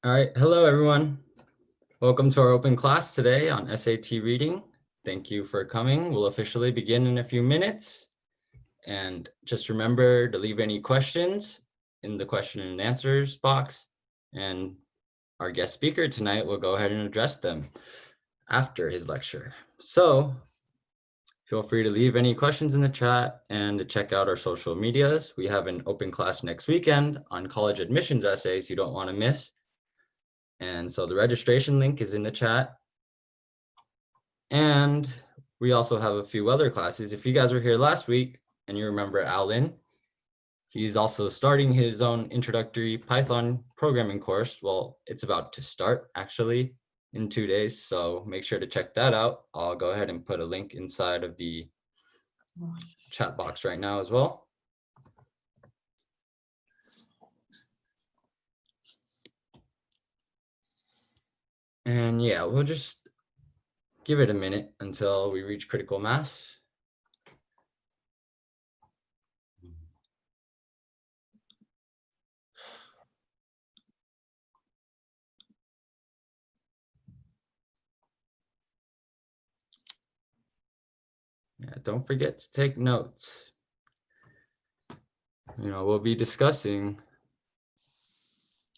All right, hello everyone. Welcome to our open class today on SAT reading. Thank you for coming. We'll officially begin in a few minutes. And just remember to leave any questions in the question and answers box. And our guest speaker tonight will go ahead and address them after his lecture. So feel free to leave any questions in the chat and to check out our social medias. We have an open class next weekend on college admissions essays you don't want to miss. And so the registration link is in the chat. And we also have a few other classes. If you guys were here last week and you remember Alan, he's also starting his own introductory Python programming course. Well, it's about to start actually in 2 days. So make sure to check that out. I'll go ahead and put a link inside of the chat box right now as well. And yeah, we'll just give it a minute until we reach critical mass. Yeah, don't forget to take notes. We'll be discussing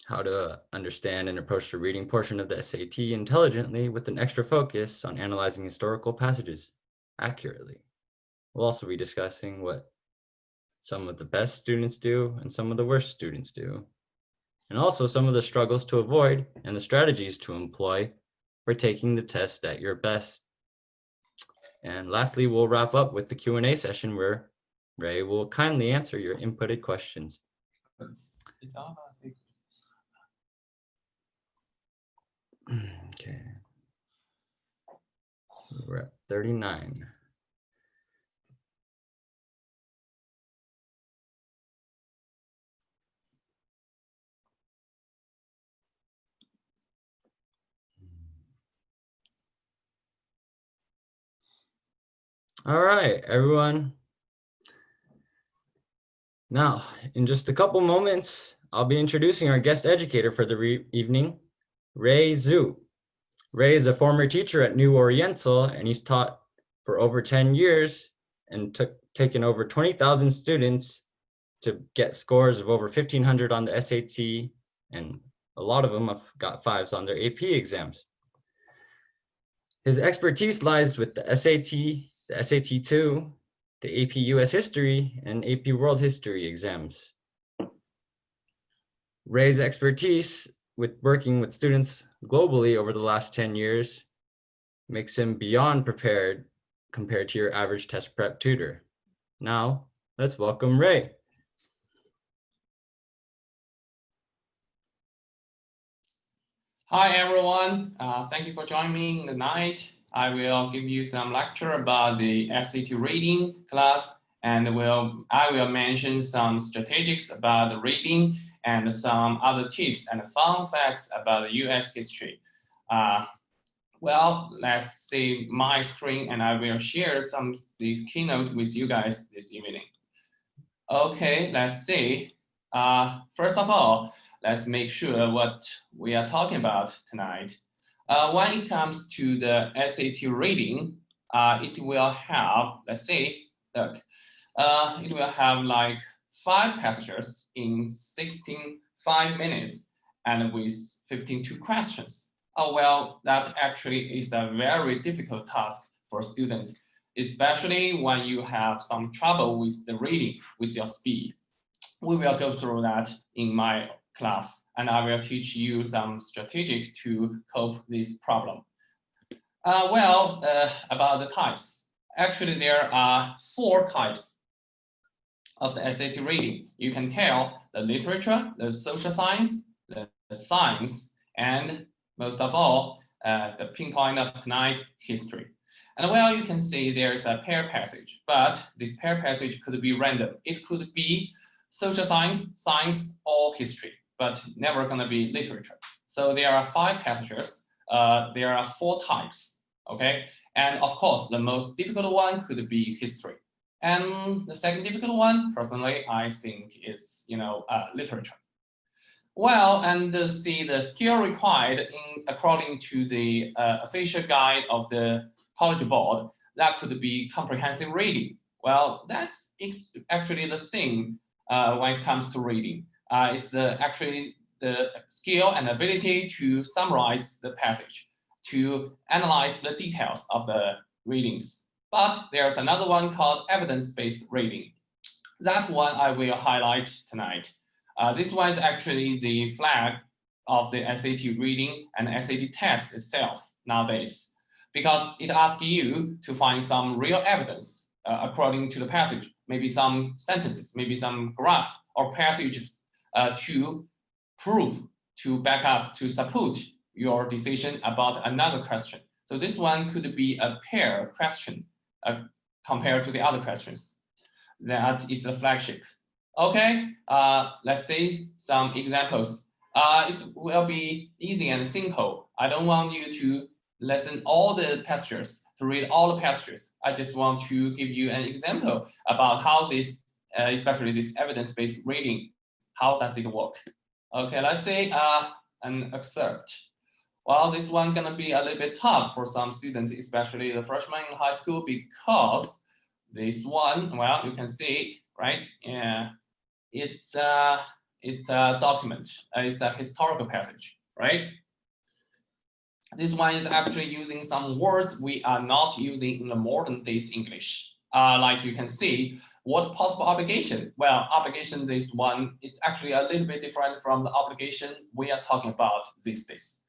how to understand and approach the reading portion of the SAT intelligently with an extra focus on analyzing historical passages accurately. We'll also be discussing what some of the best students do and some of the worst students do, and also some of the struggles to avoid and the strategies to employ for taking the test at your best. And lastly, we'll wrap up with the Q&A session where Ray will kindly answer your inputted questions. Okay, so we're at 39. All right, everyone. Now, in just a couple moments, I'll be introducing our guest educator for the evening, Ray Xue. Ray is a former teacher at New Oriental, and he's taught for over 10 years and taken over 20,000 students to get scores of over 1,500 on the SAT, and a lot of them have got 5s on their AP exams. His expertise lies with the SAT, the SAT2, the AP US History, and AP World History exams. Ray's expertise with working with students globally over the last 10 years makes him beyond prepared compared to your average test prep tutor. Now, let's welcome Ray. Hi, everyone. Thank you for joining me tonight. I will give you some lecture about the SAT reading class, and I will mention some strategies about the reading and some other tips and fun facts about the US history. Well, let's see my screen, and I will share some of these keynote with you guys this evening. Okay, let's see. First of all, let's make sure what we are talking about tonight. When it comes to the SAT reading, it will have, let's say, look, it will have like 5 passages in 5 minutes and with 52 questions. Oh, well, that actually is a very difficult task for students, especially when you have some trouble with the reading, with your speed. We will go through that in my class, and I will teach you some strategies to cope this problem. About the types. Actually, there are 4 types of the SAT reading. You can tell the literature, the social science, the science, and most of all, the pinpoint of tonight, history. And well, you can see there is a pair passage, but this pair passage could be random. It could be social science, science, or history, but never gonna be literature. So there are 5 passages. There are 4 types, okay? And of course, the most difficult one could be history. And the second difficult one, personally, I think is, literature. Well, and see the skill required according to the official guide of the College Board, that could be comprehensive reading. Well, that's actually the same when it comes to reading. It's actually the skill and ability to summarize the passage, to analyze the details of the readings. But there's another one called evidence-based reading. That one I will highlight tonight. This one is actually the flag of the SAT reading and SAT test itself nowadays, because it asks you to find some real evidence according to the passage, maybe some sentences, maybe some graph or passages to prove, to back up, to support your decision about another question. So this one could be a pair question compared to the other questions. That is the flagship. Okay, let's see some examples. It will be easy and simple. I don't want you to listen all the passages, to read all the passages. I just want to give you an example about how this, especially this evidence-based reading, how does it work? Okay, let's say an excerpt. Well, this one gonna be a little bit tough for some students, especially the freshmen in high school, because this one, well, you can see, right? Yeah, it's a document. It's a historical passage, right? This one is actually using some words we are not using in the modern days English. Like you can see, what possible obligation? Well, obligation, this one is actually a little bit different from the obligation we are talking about these days.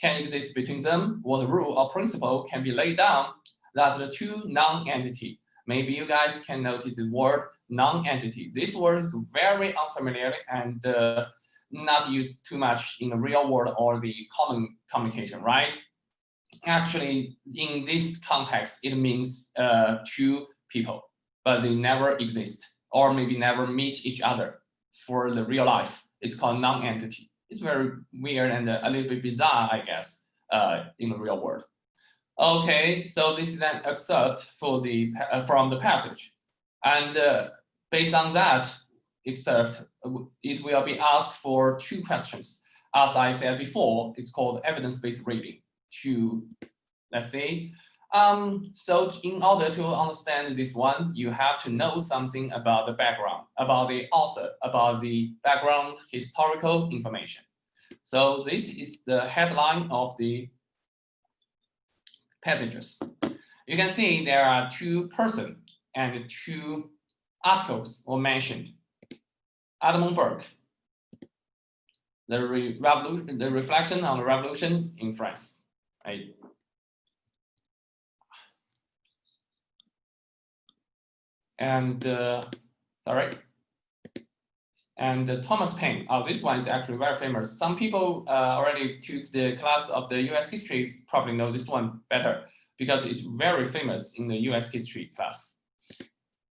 Can exist between them? What rule or principle can be laid down that the two non-entity? Maybe you guys can notice the word non-entity. This word is very unfamiliar and not used too much in the real world or the common communication, right? Actually, in this context, it means two people, but they never exist or maybe never meet each other for the real life. It's called non-entity. It's very weird and a little bit bizarre, I guess, in the real world. Okay, so this is an excerpt for the from the passage, and based on that excerpt, it will be asked for two questions. As I said before, it's called evidence-based reading. Let's see. So in order to understand this one, you have to know something about the background, about the author, about the background historical information. So this is the headline of the passages. You can see there are two persons and two articles were mentioned. Edmund Burke, the reflection on the revolution in France, right? And Thomas Paine. Oh, this one is actually very famous. Some people already took the class of the US history probably know this one better because it's very famous in the US history class.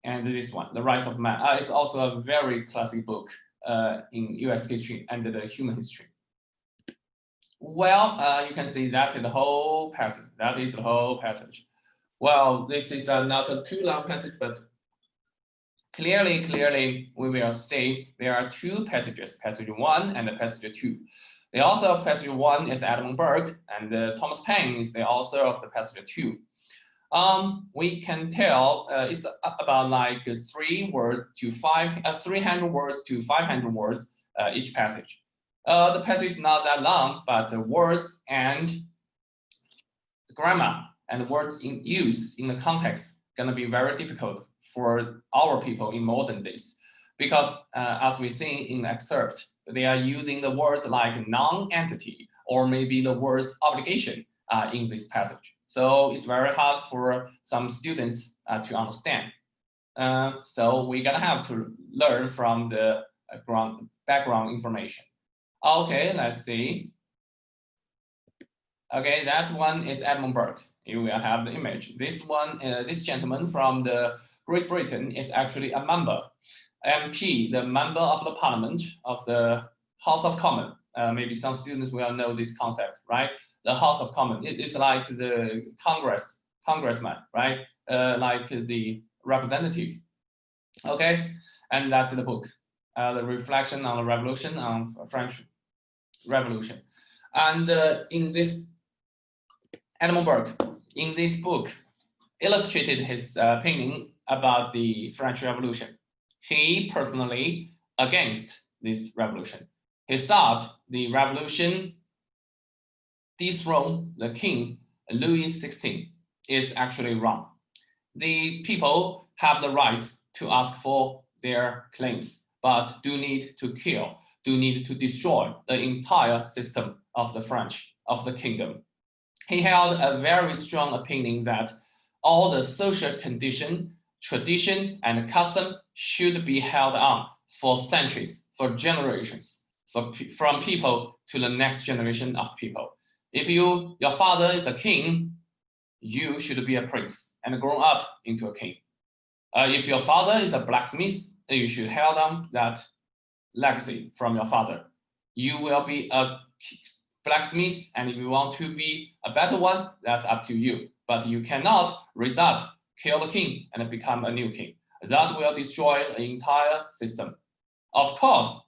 And this one, The Rise of Man, is also a very classic book in US history and the human history. Well, you can see that is the whole passage. That is the whole passage. Well, this is not a too long passage, but clearly, we will see there are two passages, passage 1 and passage 2. The author of passage 1 is Edmund Burke, and Thomas Paine is the author of the passage 2. We can tell it's about like 300 words to 500 words each passage. The passage is not that long, but the words and the grammar and words in use in the context gonna be very difficult for our people in modern days, because as we see in the excerpt, they are using the words like non-entity or maybe the words obligation in this passage. So it's very hard for some students to understand. So we're gonna have to learn from the background information. Okay, let's see. Okay, that one is Edmund Burke. You will have the image. This one, this gentleman from the Great Britain is actually a member, MP, the member of the Parliament of the House of Commons. Maybe some students will know this concept, right? The House of Commons. It's like the congressman, right? Like the representative. Okay, and that's the book, The Reflection on the Revolution on French Revolution. And in this, Edmund Burke, in this book, illustrated his opinion about the French Revolution. He personally against this revolution. He thought the revolution dethroned the king Louis XVI is actually wrong. The people have the rights to ask for their claims, but do need to kill, do need to destroy the entire system of the French, of the kingdom. He held a very strong opinion that all the social condition, tradition, and custom should be held on for centuries, for generations, from people to the next generation of people. If your father is a king, you should be a prince and grow up into a king. If your father is a blacksmith, you should hold on that legacy from your father. You will be a blacksmith, and if you want to be a better one, that's up to you. But you cannot rise up, kill the king, and become a new king. That will destroy the entire system. Of course,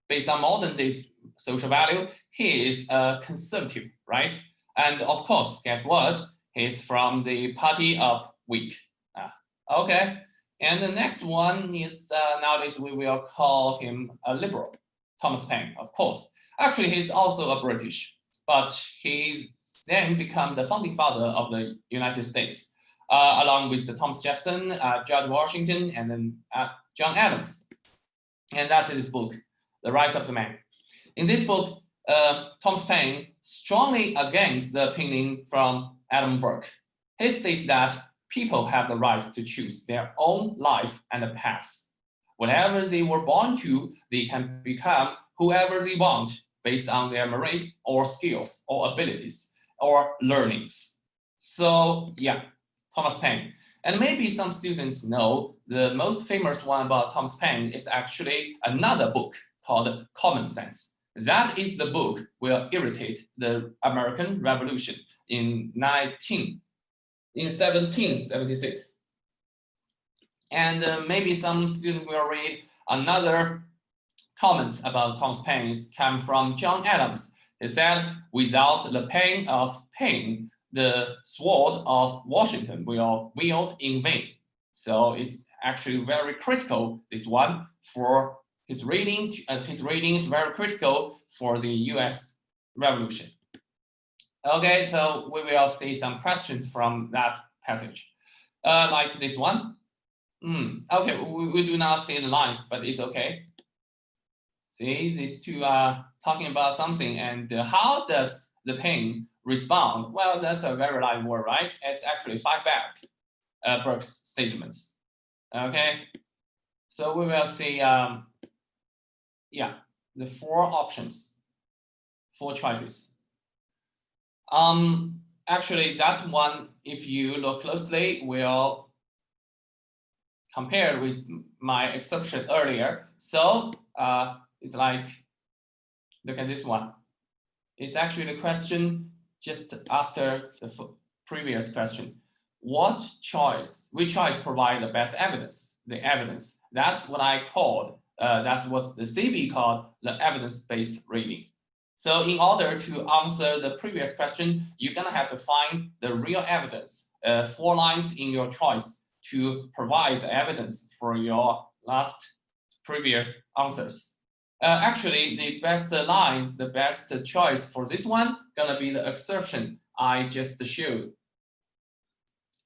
based on modern days social value, he is a conservative, right? And of course, guess what? He's from the party of weak. Okay. And the next one is nowadays we will call him a liberal, Thomas Paine, of course. Actually, he's also a British, but he then became the founding father of the United States, along with Thomas Jefferson, George Washington, and then John Adams. And that is his book, The Rise of the Man. In this book, Thomas Paine strongly against the opinion from Edmund Burke. He states that people have the right to choose their own life and path. Whatever they were born to, they can become whoever they want based on their merit or skills or abilities or learnings. So yeah, Thomas Paine. And maybe some students know the most famous one about Thomas Paine is actually another book called Common Sense. That is the book will irritate the American Revolution in 1776. And maybe some students will read another comments about Thomas Paine come from John Adams. He said, without the pain of Paine, the sword of Washington will wield in vain. So it's actually very critical, this one, for his reading. His reading is very critical for the US Revolution. Okay, so we will see some questions from that passage. Like this one. Okay, we do not see the lines, but it's okay. See, these two are talking about something, and how does the Paine respond? Well, that's a very light word, right? It's actually fight back Burke's statements. Okay, so we will see, the four options, four choices. Actually, that one, if you look closely, will compare with my exception earlier. So it's like, look at this one. It's actually the question just after the previous question. Which choice provide the best evidence? The evidence. That's what I called, that's what the CB called the evidence-based reading. So in order to answer the previous question, you're gonna have to find the real evidence, 4 lines in your choice to provide the evidence for your previous answers. Actually, the best line, the best choice for this one, gonna be the exception I just showed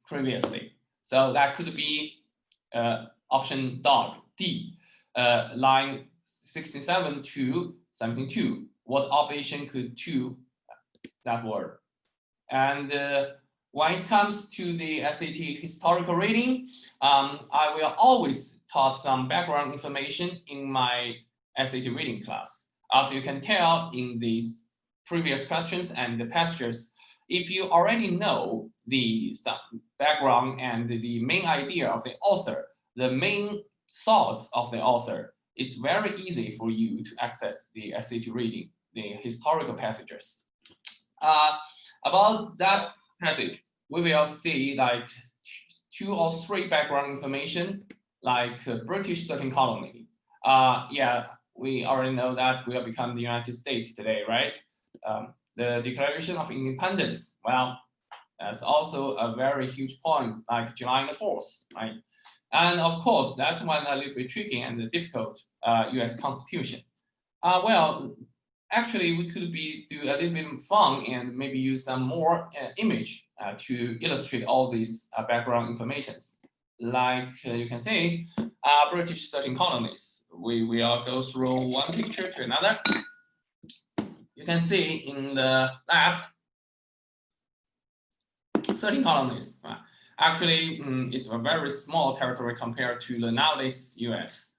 previously. So that could be option D, line 67 to 72. What operation could do that word? And when it comes to the SAT historical reading, I will always taught some background information in my SAT reading class. As you can tell in these previous questions and the passages, if you already know the background and the main idea of the author, the main source of the author, it's very easy for you to access the SAT reading, the historical passages. About that passage, we will see like 2 or 3 background information, like British 13th colony. we already know that we have become the United States today, right? The Declaration of Independence, well, that's also a very huge point, like July the 4th, right? And of course, that's one a little bit tricky and difficult US Constitution. Well, actually, we could do a little bit fun and maybe use some more image to illustrate all these background informations. Like you can see, British 13 colonies. We will go through one picture to another. You can see in the left, 13 colonies. Actually, it's a very small territory compared to the nowadays US.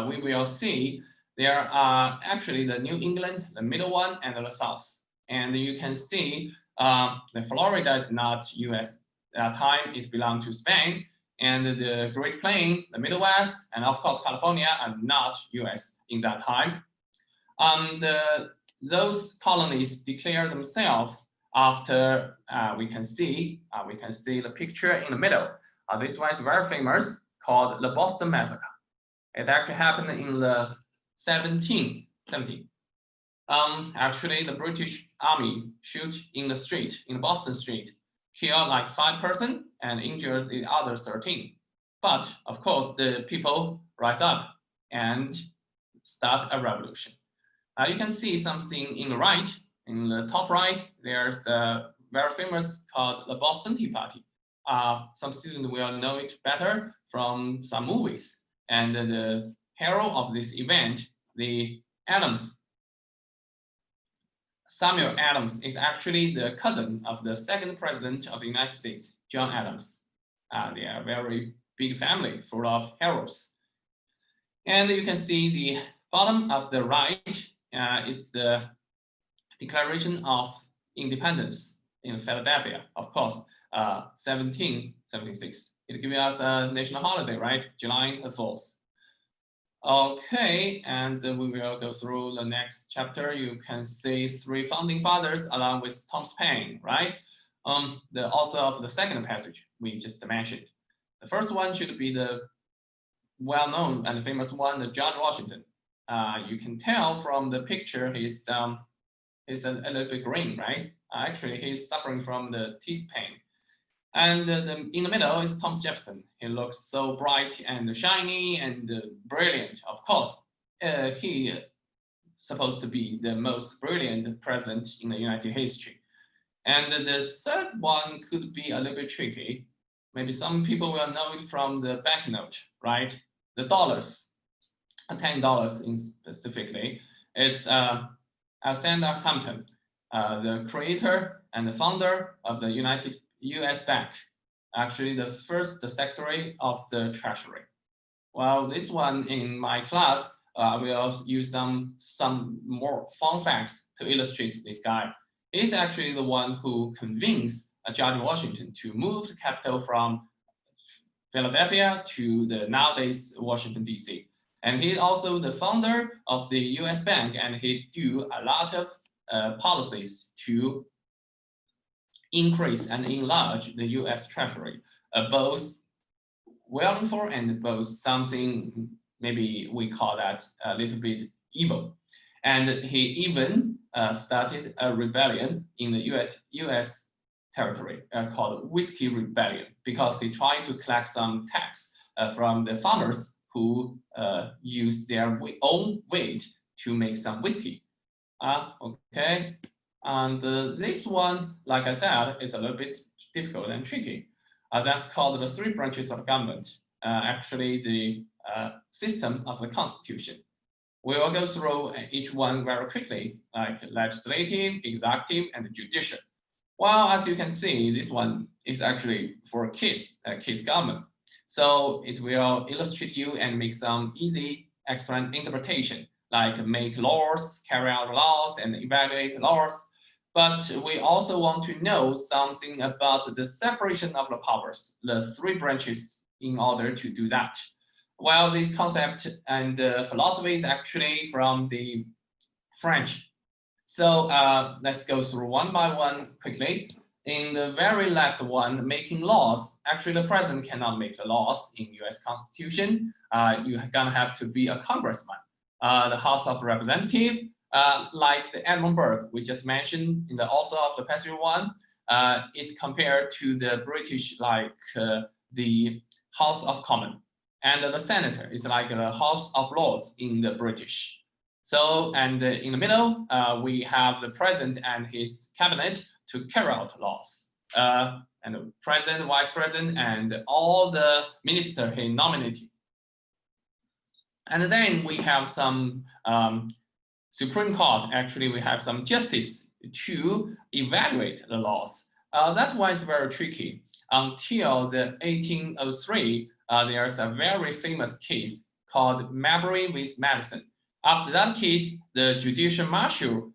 We will see there are actually the New England, the middle one, and the South. And you can see the Florida is not US at that time, it belonged to Spain. And the Great Plains, the Middle West, and of course California are not US in that time. Those colonies declare themselves after we can see the picture in the middle. This one is very famous, called the Boston Massacre. It actually happened in the 1717. Actually, the British Army shoot in the street, in Boston Street, killed like 5 persons and injured the other 13. But of course, the people rise up and start a revolution. You can see something in the right. In the top right, there's a very famous called the Boston Tea Party. Some students will know it better from some movies. And the hero of this event, the Adams, Samuel Adams, is actually the cousin of the second president of the United States, John Adams. They are a very big family full of heroes. And you can see the bottom of the right, it's the Declaration of Independence in Philadelphia, of course, 1776. It gives us a national holiday, right? July the 4th. Okay, and we will go through the next chapter. You can see 3 founding fathers along with Thomas Paine, right? The author of the second passage we just mentioned. The first one should be the well-known and famous one, the George Washington. You can tell from the picture he's a little bit green, right? Actually, he's suffering from the teeth pain. And in the middle is Thomas Jefferson. He looks so bright and shiny and brilliant. Of course, he supposed to be the most brilliant president in the United history. And the third one could be a little bit tricky. Maybe some people will know it from the banknote, right? The dollars, $10 in specifically. It's Alexander Hamilton, the creator and the founder of the US Bank, actually the first secretary of the Treasury. Well, this one in my class, I will use some more fun facts to illustrate this guy. He's actually the one who convinced George Washington to move the capital from Philadelphia to the nowadays Washington, D.C. And he's also the founder of the US Bank, and he do a lot of policies to increase and enlarge the US Treasury, both well-informed and both something, maybe we call that a little bit evil. And he even started a rebellion in the US territory called Whiskey Rebellion, because he tried to collect some tax from the farmers who use their own wheat to make some whiskey. Okay, and this one, like I said, is a little bit difficult and tricky. That's called the 3 branches of government, actually the system of the Constitution. We will go through each one very quickly, like legislative, executive, and judicial. Well, as you can see, this one is actually for kids, kids government. So it will illustrate you and make some easy interpretation, like make laws, carry out laws, and evaluate laws. But we also want to know something about the separation of the powers, the 3 branches, in order to do that. Well, this concept and philosophy is actually from the French. So let's go through one by one quickly. In the very left one, making laws, actually the president cannot make the laws in US Constitution. You're gonna have to be a congressman. the House of Representatives, like the Edinburgh we just mentioned in the author of the Passage one, is compared to the British, like the House of Commons, and the Senator is like the House of Lords in the British. So, and in the middle, we have the president and his cabinet to carry out laws. And the president, vice president, and all the minister he nominated. And then we have some Supreme Court. Actually, we have some justice to evaluate the laws. That one is very tricky. Until the 1803, there's a very famous case called Marbury v. Madison. After that case, the judicial marshal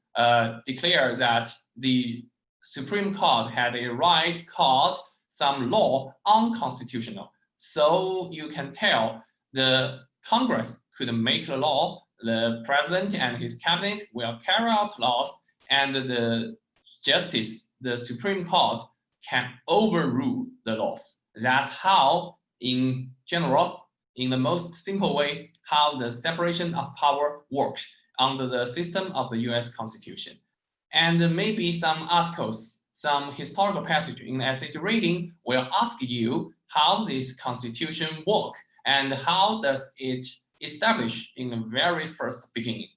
declared that the Supreme Court had a right called some law unconstitutional. So you can tell the Congress could make the law, the president and his cabinet will carry out laws, and the justice, the Supreme Court, can overrule the laws. That's how, in general, in the most simple way, how the separation of power works under the system of the US Constitution. And maybe some articles, some historical passage in the SAT reading will ask you how this constitution works and how does it establish in the very first beginning.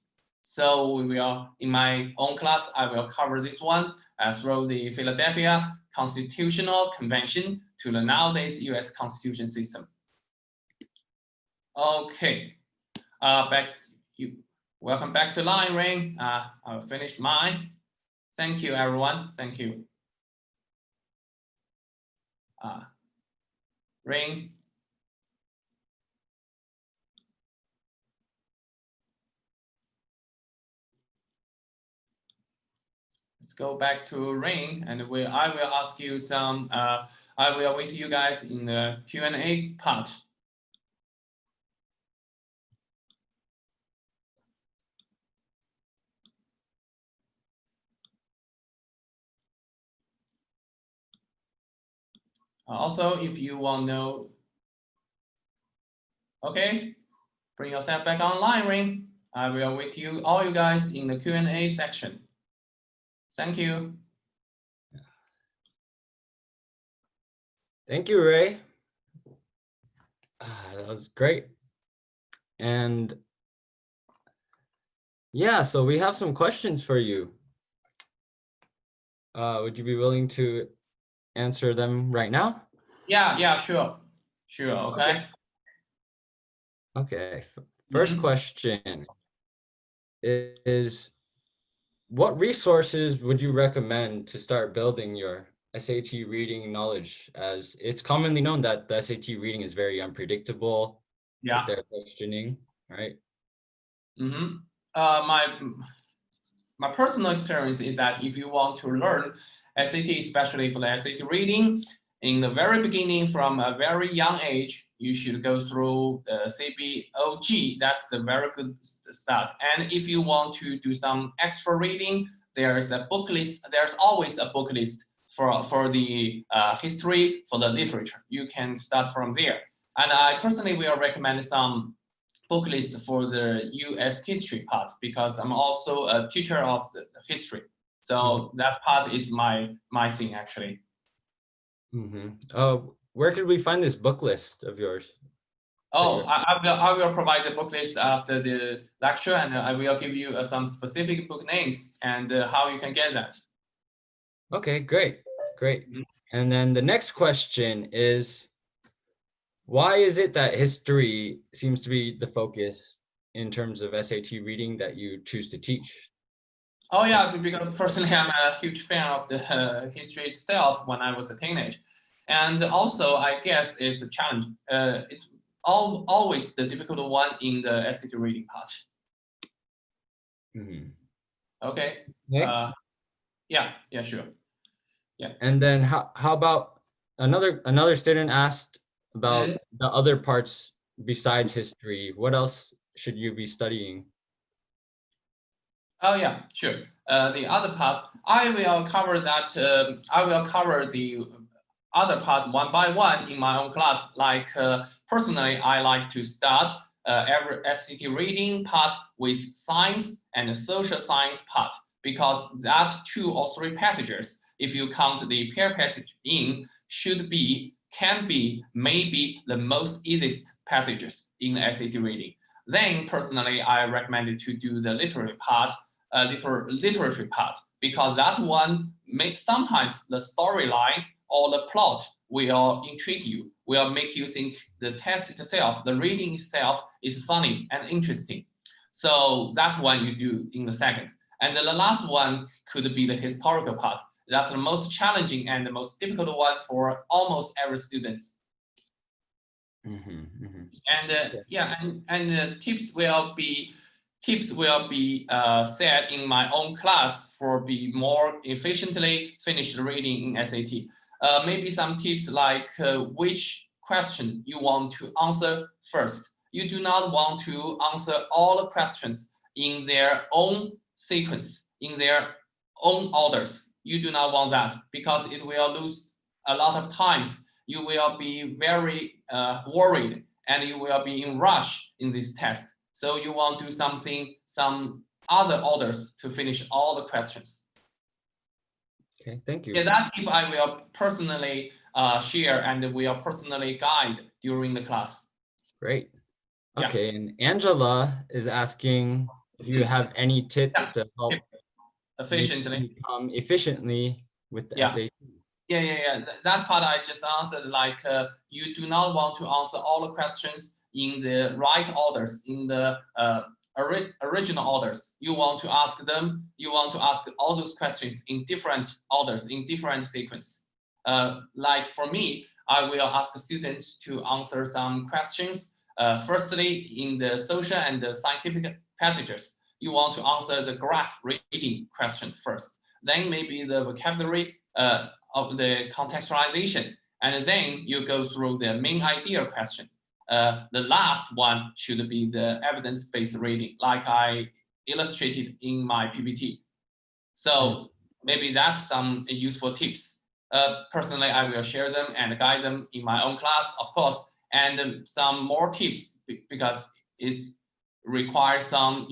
So we will, in my own class, I will cover this one as well, the Philadelphia Constitutional Convention to the nowadays US Constitution system. Okay, welcome back to line, Ring. I'll finish mine. Thank you, everyone. Thank you. Ring. Let's go back to Ring, and I will ask you some. I will wait you guys in the Q&A part. Also, if you want to know, okay, bring yourself back online, Ring. I will wait you, all you guys, in the Q&A section. Thank you. Thank you, Ray. That was great. And yeah, so we have some questions for you. Would you be willing to answer them right now? Yeah, sure. Sure, okay. Okay, first question is, what resources would you recommend to start building your SAT reading knowledge, as it's commonly known that the SAT reading is very unpredictable with their questioning, right? My personal experience is that if you want to learn SAT, especially for the SAT reading, in the very beginning, from a very young age, you should go through the CBOG. That's the very good start. And if you want to do some extra reading, there's a book list. There's always a book list for the history, for the literature. You can start from there. And I personally will recommend some book list for the US history part, because I'm also a teacher of the history. So that part is my thing, actually. Where could we find this book list of yours? Oh, I will provide the book list after the lecture, and I will give you some specific book names and how you can get that. Okay, great. And then the next question is, why is it that history seems to be the focus in terms of SAT reading that you choose to teach? Oh yeah, because personally I'm a huge fan of the history itself when I was a teenager. And also, I guess it's a challenge. It's always the difficult one in the SAT reading part. Okay. Yeah, sure. Yeah. And then how about another student asked about the other parts besides history. What else should you be studying? Oh yeah, sure. The other part, I will cover that. I will cover the other part one by one in my own class. Like personally, I like to start every SAT reading part with science and social science part, because that 2 or 3 passages, if you count the pair passage in, can be maybe the most easiest passages in the SAT reading. Then personally, I recommend to do the literary part, literature part, because that one makes sometimes the storyline or the plot will intrigue you, will make you think the text itself, the reading itself is funny and interesting. So that one you do in the second. And the last one could be the historical part. That's the most challenging and the most difficult one for almost every student. And yeah, and tips will be said in my own class for be more efficiently finished reading in SAT. Maybe some tips like which question you want to answer first. You do not want to answer all the questions in their own sequence, in their own orders. You do not want that, because it will lose a lot of times. You will be very worried, and you will be in rush in this test. So you want to do some other orders to finish all the questions. Okay, thank you. Yeah, that tip I will personally share and will personally guide during the class. Great. Okay, yeah. And Angela is asking if you have any tips to help efficiently with the SAT. Yeah. That part I just answered, like you do not want to answer all the questions in the right orders, in the original orders. You want to ask all those questions in different orders, in different sequence. Like for me, I will ask students to answer some questions. Firstly, in the social and the scientific passages, you want to answer the graph reading question first. Then maybe the vocabulary of the contextualization, and then you go through the main idea question. The last one should be the evidence-based reading, like I illustrated in my PPT. So maybe that's some useful tips. Personally, I will share them and guide them in my own class, of course, and some more tips because it requires some,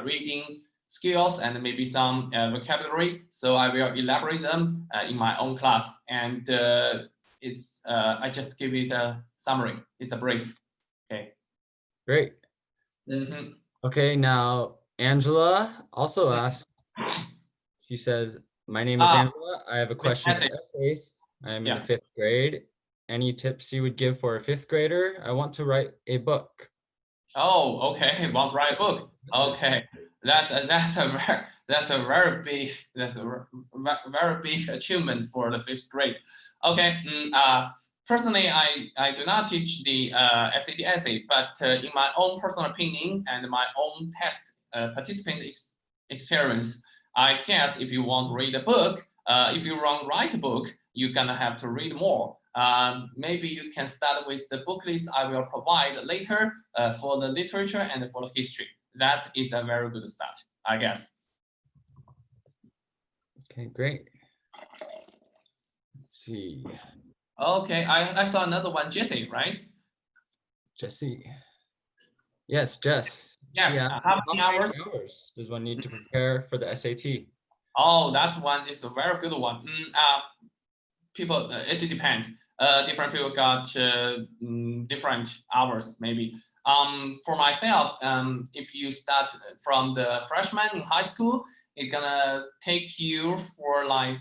reading skills and maybe some vocabulary. So I will elaborate them in my own class, and I just give it a summary. It's a brief. Okay. Great. Okay, now Angela also asked. She says, "My name is Angela. I have a question for essays. I am in the 5th grade. Any tips you would give for a 5th grader? I want to write a book." Oh, okay. Want to write a book? Okay, that's a very big achievement for the 5th grade. Okay. Personally, I do not teach the SAT essay, but in my own personal opinion and my own test participant experience, I guess if you want to read a book, if you want to write a book, you're gonna have to read more. Maybe you can start with the book list I will provide later for the literature and for the history. That is a very good start, I guess. Okay, great. Let's see. Okay, I saw another one, Jessie, right? Jessie. Yes, Jess. Yeah, how many hours does one need to prepare for the SAT? Oh, that's one is a very good one. People, it depends. Different people got different hours, maybe. For myself, if you start from the freshman in high school, it's gonna take you for like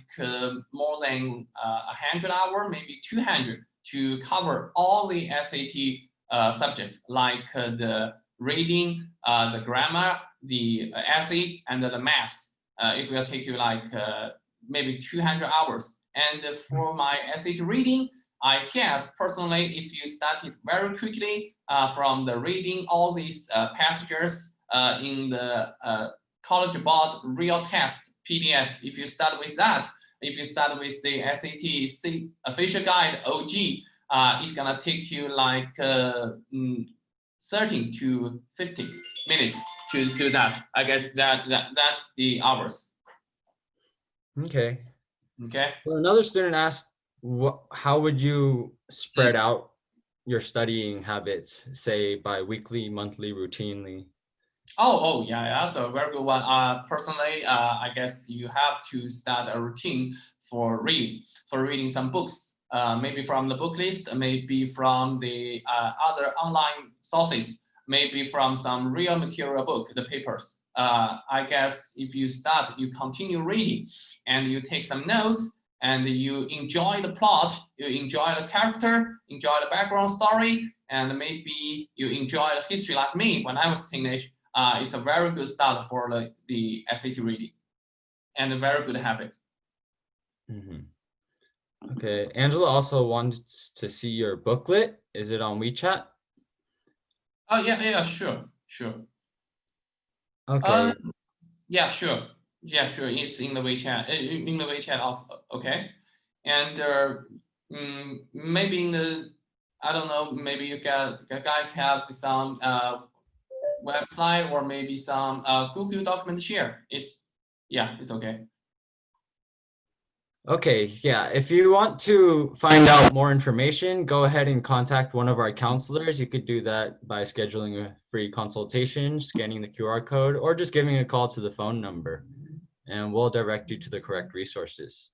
more than 100 hours, maybe 200, to cover all the SAT subjects, like the reading, the grammar, the essay, and the math. It will take you like maybe 200 hours. And for my SAT reading, I guess personally, if you started very quickly from the reading all these passages in the College Board real test PDF, if you start with that, if you start with the SAT official guide OG, it's gonna take you like 13 to 50 minutes to do that. I guess that's the hours. Okay. Okay. Well, another student asked, how would you spread out your studying habits, say bi-weekly, monthly, routinely? Oh, yeah, that's a very good one. Personally, I guess you have to start a routine for reading some books, maybe from the book list, maybe from the other online sources, maybe from some real material book, the papers. I guess if you start, you continue reading and you take some notes and you enjoy the plot, you enjoy the character, enjoy the background story, and maybe you enjoy the history like me when I was a teenager. It's a very good start for the SAT reading and a very good habit. Okay, Angela also wants to see your booklet. Is it on WeChat? Oh, yeah, sure. Okay. Yeah, sure. It's in the WeChat. In the WeChat okay. And maybe in the, I don't know, maybe you guys have some website or maybe some Google document share. It's okay. Okay, yeah. If you want to find out more information, go ahead and contact one of our counselors. You could do that by scheduling a free consultation, scanning the QR code, or just giving a call to the phone number, and we'll direct you to the correct resources.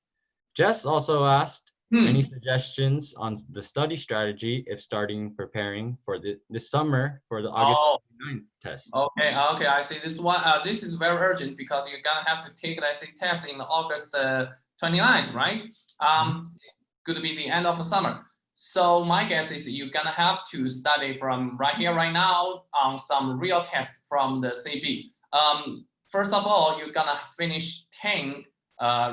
Jess also asked any suggestions on the study strategy if starting preparing for this summer for the August 29th test. Okay, I see this one. This is very urgent because you're gonna have to take the SAT test in August 29th, right? Could be the end of the summer. So my guess is you're gonna have to study from right here, right now on some real tests from the CB. First of all, you're gonna finish 10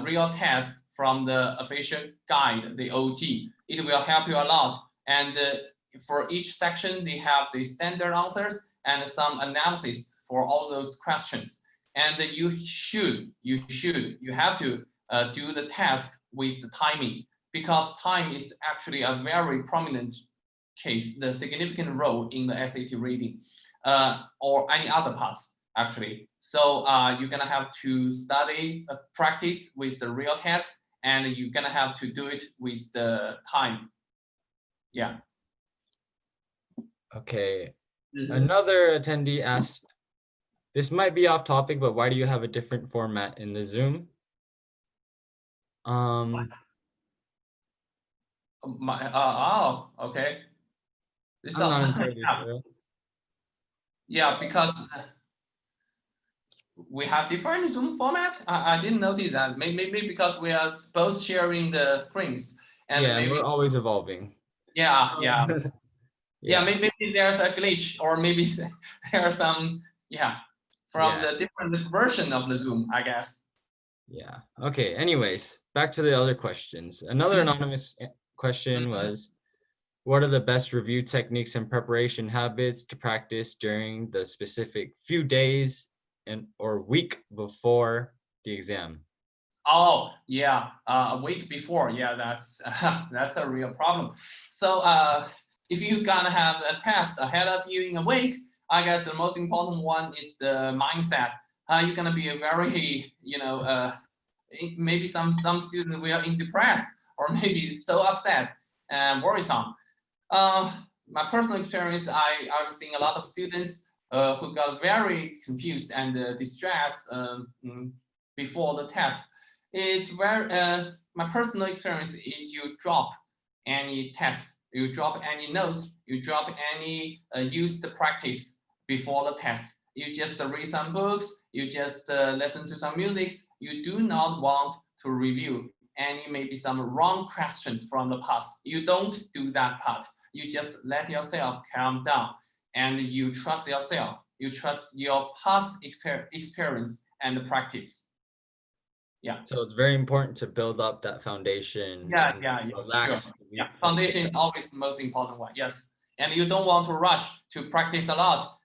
real tests from the official guide, the OG. It will help you a lot. And for each section, they have the standard answers and some analysis for all those questions. And you have to do the test with the timing, because time is actually a very prominent case, the significant role in the SAT reading or any other parts actually. So you're gonna have to study, practice with the real test, and you're gonna have to do it with the time. Yeah. Okay. Another attendee asked, this might be off topic, but why do you have a different format in the Zoom? Okay. I'm not entirely sure. Yeah, because we have different Zoom format. I didn't notice that. Maybe because we are both sharing the screens. And yeah, maybe we're always evolving. Yeah. Yeah. Maybe there's a glitch, or maybe there are some from the different version of the Zoom, I guess. Yeah. Okay. Anyways, back to the other questions. Another anonymous question was, what are the best review techniques and preparation habits to practice during the specific few days or week before the exam? Oh, yeah, a week before. Yeah, that's a real problem. So if you're gonna have a test ahead of you in a week, I guess the most important one is the mindset. You're gonna be a very, maybe some students will be depressed or maybe so upset and worrisome. My personal experience, I've seen a lot of students who got very confused and distressed before the test. It's very, my personal experience is you drop any test, you drop any notes, you drop any used practice before the test. You just read some books, you just listen to some music. You do not want to review any maybe some wrong questions from the past. You don't do that part. You just let yourself calm down and you trust yourself. You trust your past experience and practice. Yeah. So it's very important to build up that foundation. Yeah. Relax. Sure. Yeah. Foundation is always the most important one. Yes. And you don't want to rush to practice a lot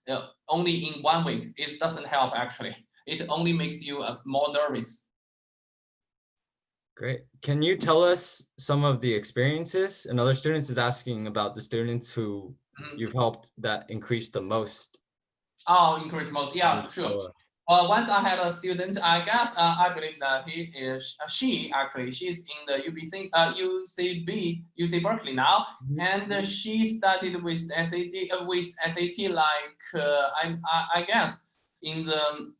only in 1 week. It doesn't help actually. It only makes you more nervous. Great. Can you tell us some of the experiences? Another student is asking about the students who you've helped that increase the most. Oh, increase most. Yeah, sure. Once I had a student, I guess I believe that she's in the UC Berkeley now, and she studied with SAT I guess in the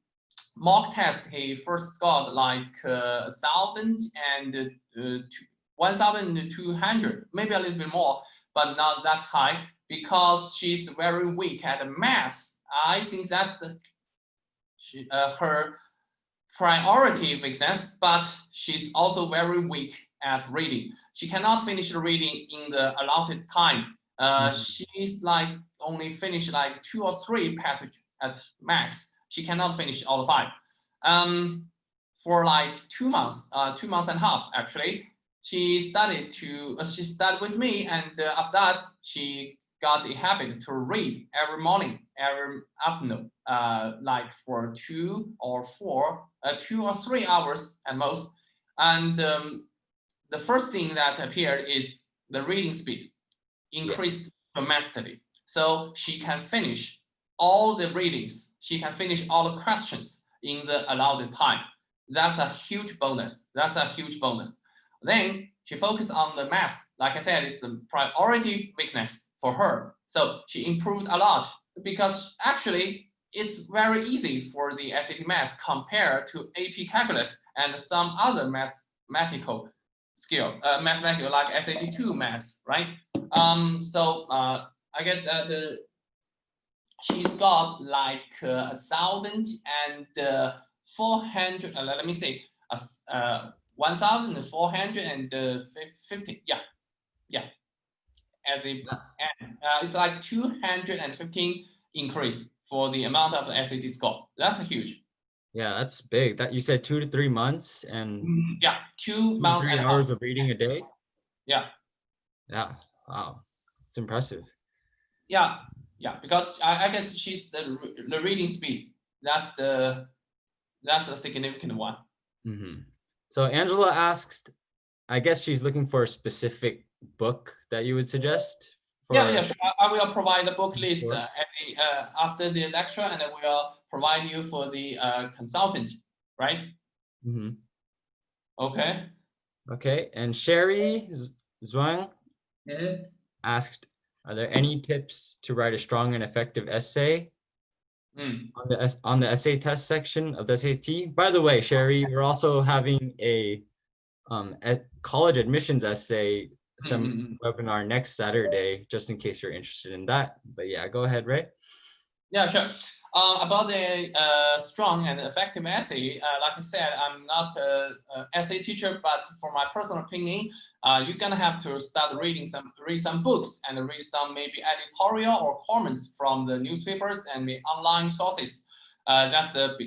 mock test he first got like 1,200, maybe a little bit more, but not that high because she's very weak at math. I think that her priority weakness, but she's also very weak at reading. She cannot finish the reading in the allotted time. She's like only finish like 2 or 3 passages at max. She cannot finish all 5. For like 2 months, 2 months and a half actually. She studied with me, and after that she got a habit to read every morning, every afternoon, like for 2 or 3 hours at most. And the first thing that appeared is the reading speed increased dramatically. So she can finish all the readings. She can finish all the questions in the allowed time. That's a huge bonus. Then she focused on the math. Like I said, it's the priority weakness for her. So she improved a lot because actually it's very easy for the SAT math compared to AP calculus and some other mathematical skill, mathematical like SAT2 math, right? I guess she's got like 1,400. Let me say 1,450. Yeah. At the end, it's like 215 increase for the amount of the SAT score. That's huge. Yeah, that's big. That you said 2 to 3 months and 2 months 3 and hours of reading a day. Yeah. Wow, it's impressive. Yeah, because I guess she's the reading speed. That's the significant one. So Angela asks, I guess she's looking for a specific book that you would suggest. Sure. I will provide the book list after the lecture, and I will provide you for the consultant, right? Okay. And Sherry Zhuang asked, are there any tips to write a strong and effective essay on the essay test section of the SAT? By the way, Sherry, we're also having a college admissions essay webinar next Saturday, just in case you're interested in that. But yeah, go ahead, Ray. Yeah, sure. About the strong and effective essay, like I said, I'm not an essay teacher, but for my personal opinion, you're gonna have to start read some books and read some maybe editorial or comments from the newspapers and the online sources. That's the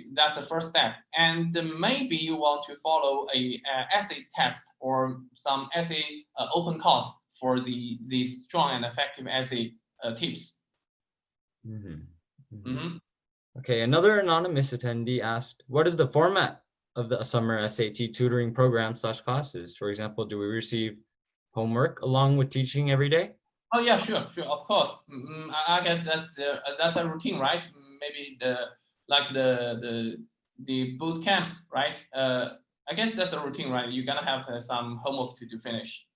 first step. And maybe you want to follow a essay test or some essay open course for the strong and effective essay tips. Okay, another anonymous attendee asked, what is the format of the summer SAT tutoring program / classes? For example, do we receive homework along with teaching every day? Oh yeah, sure, of course. I guess that's a routine, right? Maybe the boot camps, right? I guess that's a routine, right? You're gonna have some homework to finish.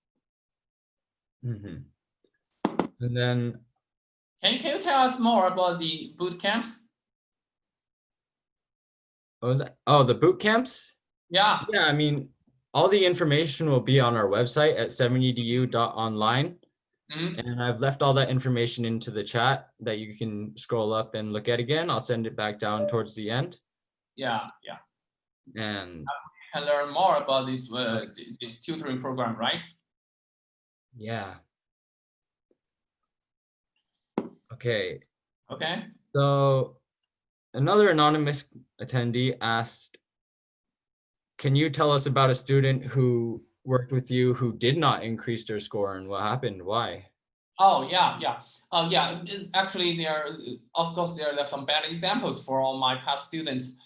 And then, can you tell us more about the boot camps? What was that? Oh, the boot camps? Yeah, I mean, all the information will be on our website at 7edu.online. And I've left all that information into the chat that you can scroll up and look at again. I'll send it back down towards the end. Yeah. And you can learn more about this tutoring program, right? Yeah. Okay. So another anonymous attendee asked, can you tell us about a student who worked with you who did not increase their score and what happened? Why? Oh, yeah. Actually, there are some bad examples for all my past students.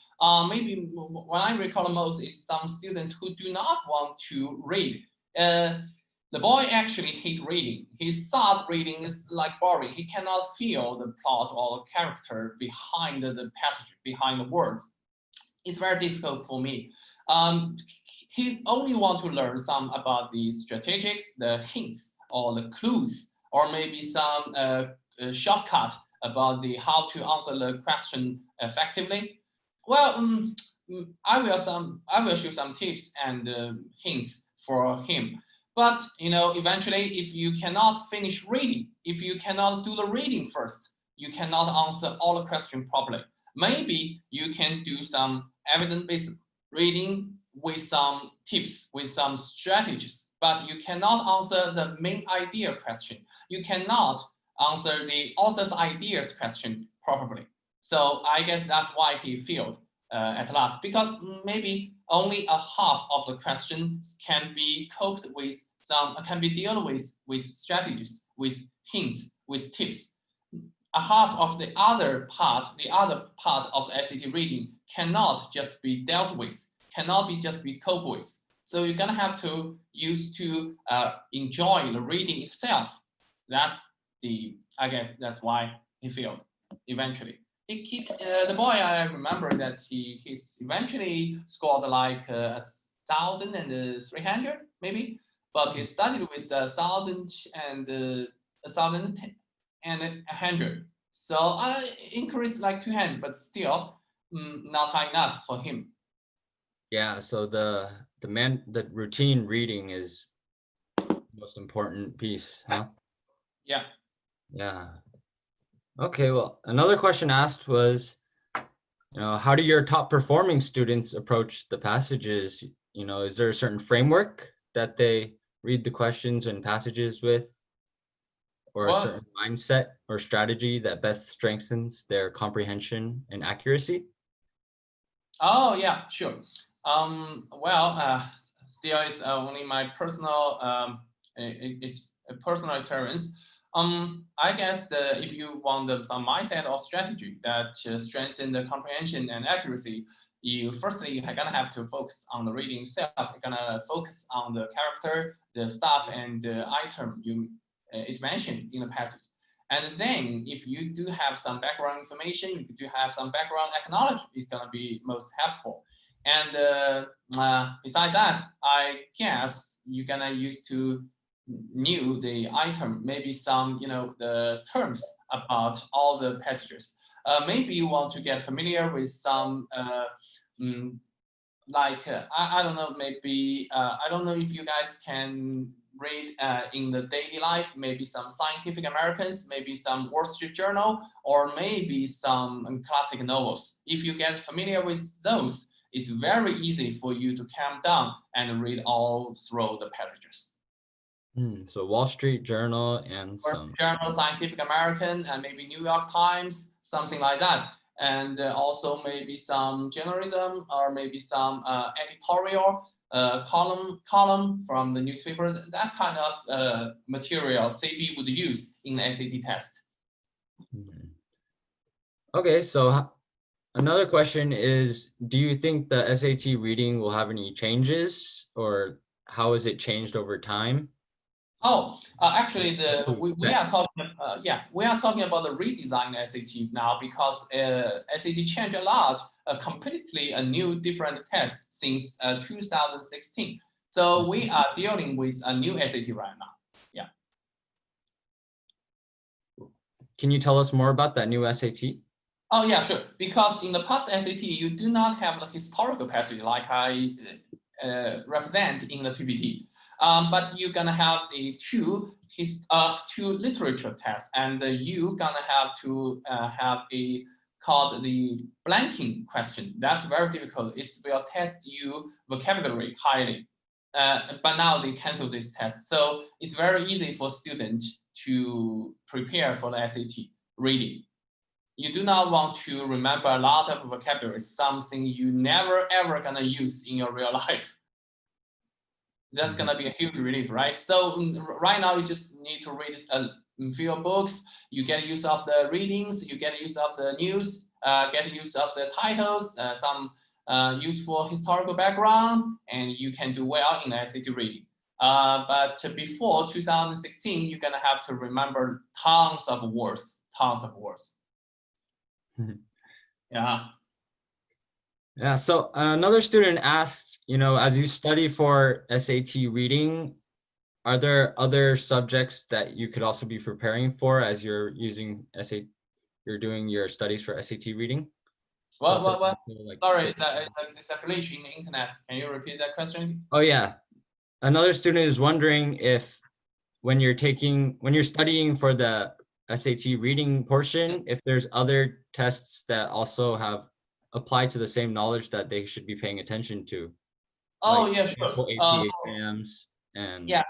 Maybe what I recall most is some students who do not want to read. The boy actually hate reading. He thought reading is like boring. He cannot feel the plot or character behind the passage, behind the words. it's very difficult for me. He only want to learn some about the strategics, the hints, or the clues, or maybe some shortcut about the how to answer the question effectively. Well, I will show some tips and hints for him. But eventually, if you cannot finish reading, if you cannot do the reading first, you cannot answer all the questions properly. Maybe you can do some evidence-based reading with some tips, with some strategies, but you cannot answer the main idea question. You cannot answer the author's ideas question properly. So I guess that's why he failed at last, because maybe only a half of the questions can be coped with can be dealt with strategies, with hints, with tips. A half of the other part of the SAT reading cannot just be dealt with, cannot just be coped with. So you're gonna have to enjoy the reading itself. I guess that's why he failed eventually. The boy, I remember that he eventually scored like 1,300 maybe, but he studied with 1,000 and 1,100. So I increased like 200, but still not high enough for him. Yeah, so the routine reading is the most important piece, huh? Yeah. Yeah. Okay, well, another question asked was, how do your top performing students approach the passages? Is there a certain framework that they read the questions and passages with, or a certain mindset or strategy that best strengthens their comprehension and accuracy? Oh yeah, sure. Still it's only my personal personal experience. I guess if you want some mindset or strategy that strengthen the comprehension and accuracy, you're gonna have to focus on the reading itself. You're gonna focus on the character, the stuff, and the item it mentioned in the passage. And then if you do have some background information, you do have some background acknowledge, it's gonna be most helpful. And besides that, I guess you're gonna use to knew the item, maybe some, the terms about all the passages. Maybe you want to get familiar with some, I don't know, maybe, I don't know if you guys can read in the daily life, maybe some Scientific Americans, maybe some Wall Street Journal, or maybe some classic novels. If you get familiar with those, it's very easy for you to calm down and read all through the passages. So Wall Street Journal and some Journal, Scientific American, and maybe New York Times, something like that. And also maybe some journalism, or maybe some editorial column from the newspaper. That kind of material CB would use in the SAT test. Okay, so another question is, do you think the SAT reading will have any changes, or how has it changed over time? Oh, actually, we are talking. We are talking about the redesigned SAT now, because SAT changed a lot, completely a new different test since 2016. So we are dealing with a new SAT right now. Yeah. Can you tell us more about that new SAT? Oh yeah, sure. Because in the past SAT, you do not have the historical passage like I represent in the PPT. But you're gonna have the two literature tests, and you gonna have to have a called the blanking question. That's very difficult. It will test you vocabulary highly. But now they cancel this test, so it's very easy for students to prepare for the SAT reading. You do not want to remember a lot of vocabulary, something you never ever gonna use in your real life. That's gonna be a huge relief, right? So right now you just need to read a few books. You get use of the readings, you get use of the news, get use of the titles, some useful historical background, and you can do well in the SAT reading. But before 2016, you're gonna have to remember tons of words. Yeah. Yeah, so another student asked, as you study for SAT reading, are there other subjects that you could also be preparing for as you're using you're doing your studies for SAT reading? So for What? example, like, Sorry, it's a glitch in the internet. Can you repeat that question? oh yeah, another student is wondering if when you're studying for the SAT reading portion, if there's other tests that also have applied to the same knowledge that they should be paying attention to, Oh like yeah, for sure. example, AP exams and Yeah,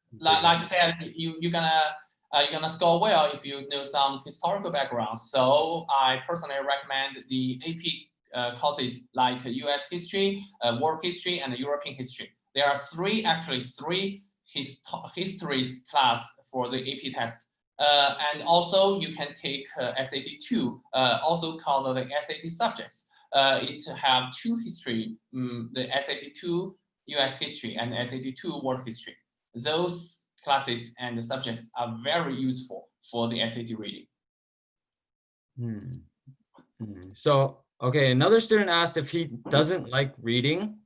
quizzes. like I said, you're gonna score well if you know some historical background. So I personally recommend the AP courses like U.S. history, world history, and European history. There are three histories class for the AP test. And also you can take SAT2, also called the SATSubjects. It have two history, the SAT2 US history and SAT2 world history. Those classes and subjects are very useful for the SAT reading. So, okay, another student asked if he doesn't like reading,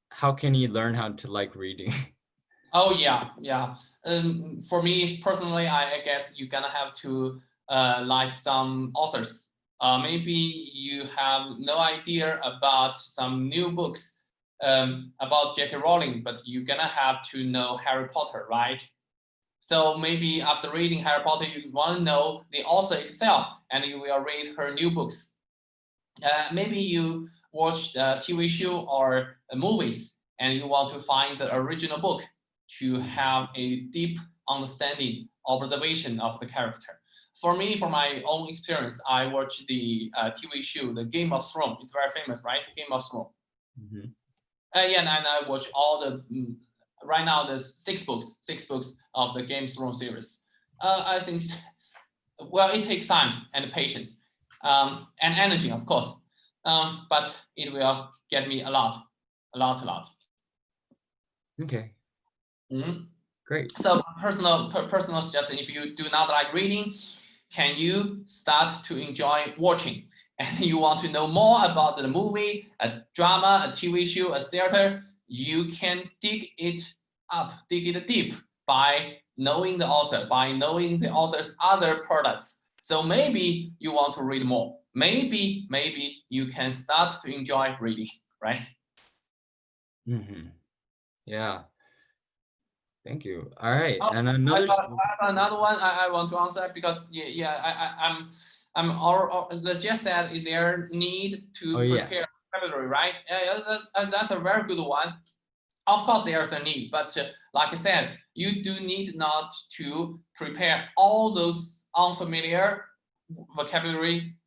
how can he learn how to like reading? Oh yeah. For me personally, I guess you're gonna have to like some authors. Maybe you have no idea about some new books about J.K. Rowling, but you're gonna have to know Harry Potter, right? So maybe after reading Harry Potter, you want to know the author itself, and you will read her new books. Maybe you watch a TV show or movies, and you want to find the original book to have a deep understanding, observation of the character. For me, for my own experience, I watched the TV show, The Game of Thrones. It's very famous, right? Game of Thrones. Yeah, and I watch all the right now there's six books of the Game of Thrones series. I think, well, it takes time and patience and energy, of course, but it will get me a lot. Okay, great. So personal suggestion: if you do not like reading, can you start to enjoy watching? And you want to know more about the movie, a drama, a TV show, a theater, you can dig it deep by knowing the author, by knowing the author's other products. So maybe you want to read more. Maybe you can start to enjoy reading, right? Yeah. Thank you. All right, Oh, and I another. have another one I want to answer because the Jess said, is there need Oh to yeah. prepare vocabulary, right? That's a very good one. Of course, there's a need, but like I said, you do need not to prepare all those unfamiliar vocabulary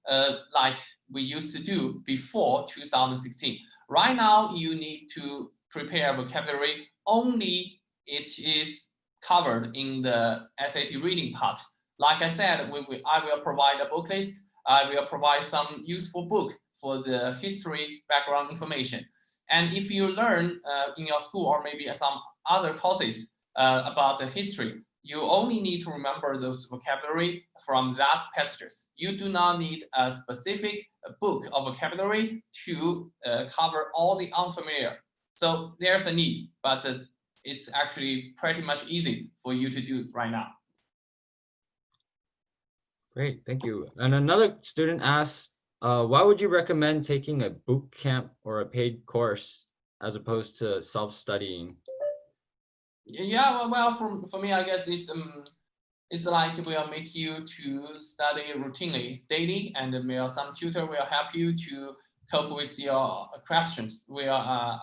like we used to do before 2016. Right now, you need to prepare vocabulary only it is covered in the SAT reading part. Like I said, I will provide a book list. I will provide some useful book for the history background information. And if you learn in your school or maybe some other courses about the history, you only need to remember those vocabulary from that passages. You do not need a specific book of vocabulary to cover all the unfamiliar. So there's a need, but it's actually pretty much easy for you to do right now. Great, thank you. And another student asked, why would you recommend taking a boot camp or a paid course as opposed to self-studying? Yeah, well, for me, I guess it's like will make you to study routinely daily, and some tutor will help you to cope with your questions, will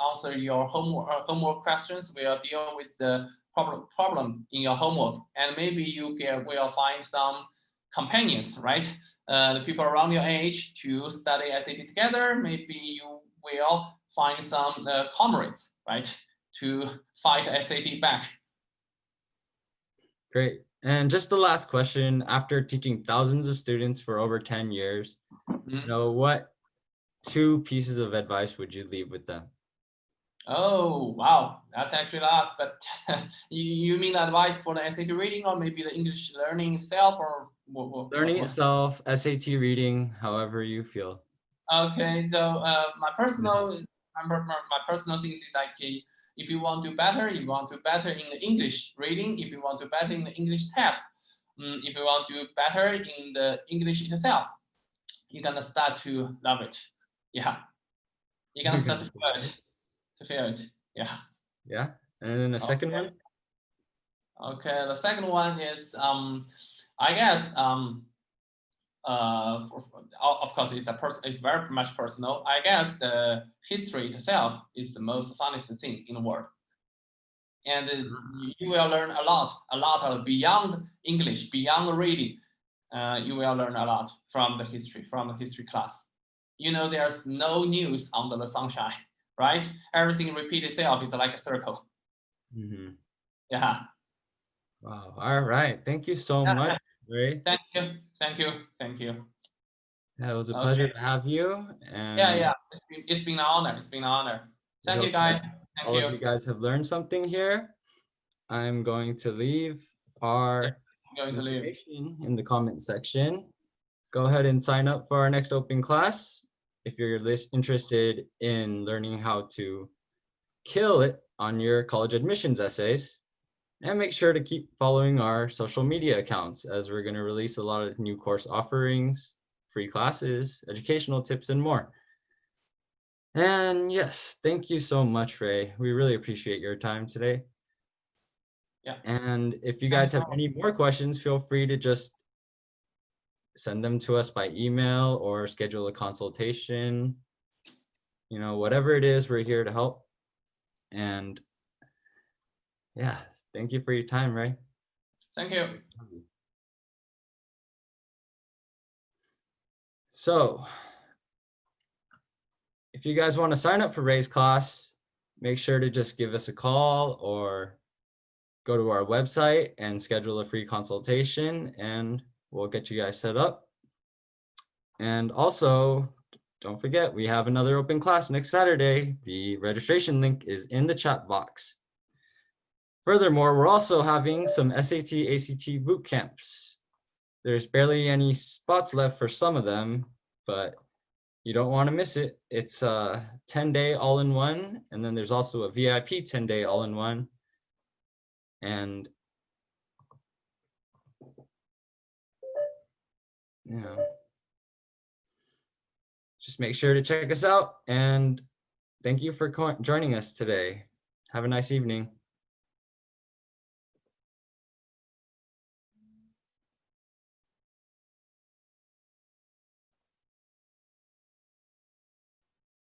answer your homework questions, will deal with the problem in your homework, and maybe you will find some companions, right? The people around your age to study SAT together. Maybe you will find some comrades, right, to fight SAT back. Great. And just the last question, after teaching thousands of students for over 10 years, what 2 pieces of advice would you leave with them? Oh, wow, that's actually a lot, but you mean advice for the SAT reading or maybe the English learning itself or Learning itself, SAT reading, however you feel. Okay, so my personal thing is like if you want to do better, you want to better in the English reading, if you want to better in the English test, if you want to do better in the English itself, you're gonna start to love it. Yeah, you're gonna start to feel it. Yeah. Yeah. And then the second one. Okay, the second one is I guess of course it's very much personal. I guess the history itself is the most funnest thing in the world, and you will learn a lot of beyond English, beyond reading. You will learn a lot from the history class. You know, there's no news under the sunshine, right? Everything repeats itself. It's like a circle. Yeah. Wow. All right. Thank you so much, Ray. Thank you. Yeah, it was a pleasure to have you. And yeah. It's been an honor. Thank you, guys. All of you guys have learned something here. I'm going to leave our information in the comment section. Go ahead and sign up for our next open class if you're interested in learning how to kill it on your college admissions essays. And make sure to keep following our social media accounts, as we're going to release a lot of new course offerings, free classes, educational tips, and more. And yes, thank you so much, Ray. We really appreciate your time today. Yeah. And if you guys have any more questions, feel free to just send them to us by email or schedule a consultation. You know, whatever it is, we're here to help. And yeah, thank you for your time, Ray. Thank you. So if you guys want to sign up for Ray's class, make sure to just give us a call or go to our website and schedule a free consultation, and we'll get you guys set up. And also, don't forget, we have another open class next Saturday. The registration link is in the chat box. Furthermore, we're also having some SAT, ACT boot camps. There's barely any spots left for some of them, but you don't want to miss it. It's a 10-day all-in-one, and then there's also a VIP 10-day all-in-one. And yeah, just make sure to check us out, and thank you for joining us today. Have a nice evening.